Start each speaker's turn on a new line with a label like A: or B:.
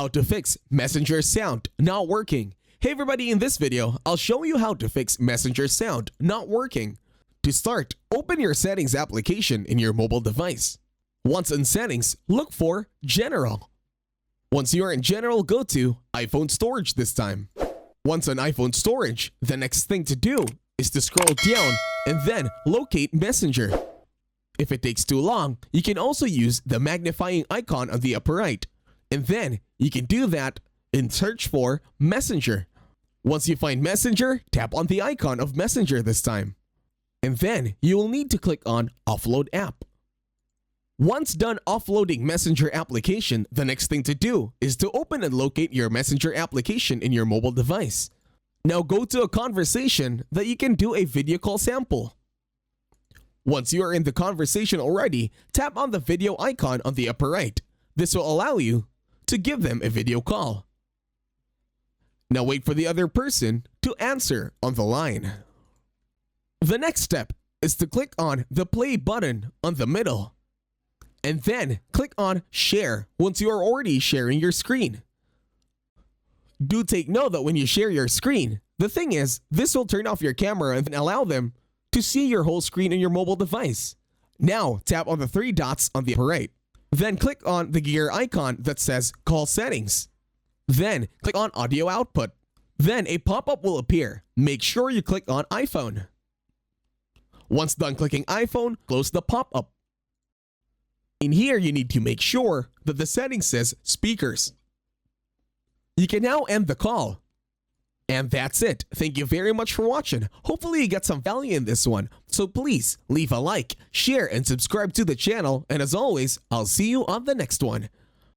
A: How to fix Messenger sound not working. Hey everybody, in this video, I'll show you how to fix Messenger sound not working. To start, open your settings application in your mobile device. Once in settings, look for General. Once you are in General, go to iPhone storage this time. Once on iPhone storage, the next thing to do is to scroll down and then locate Messenger. If it takes too long, you can also use the magnifying icon on the upper right. And then you can do that and search for Messenger. Once you find Messenger, tap on the icon of Messenger this time. And then you will need to click on Offload App. Once done offloading Messenger application, the next thing to do is to open and locate your Messenger application in your mobile device. Now go to a conversation that you can do a video call sample. Once you are in the conversation already, tap on the video icon on the upper right. This will allow you to give them a video call. Now wait for the other person to answer on the line. The next step is to click on the play button on the middle. And then click on share once you are already sharing your screen. Do take note that when you share your screen, the thing is, this will turn off your camera and allow them to see your whole screen in your mobile device. Now tap on the three dots on the upper right. Then click on the gear icon that says Call Settings. Then click on Audio Output. Then a pop-up will appear. Make sure you click on iPhone. Once done clicking iPhone, close the pop-up. In here, you need to make sure that the setting says Speakers. You can now end the call. And that's it. Thank you very much for watching. Hopefully you got some value in this one. So please leave a like, share, and subscribe to the channel. And as always, I'll see you on the next one.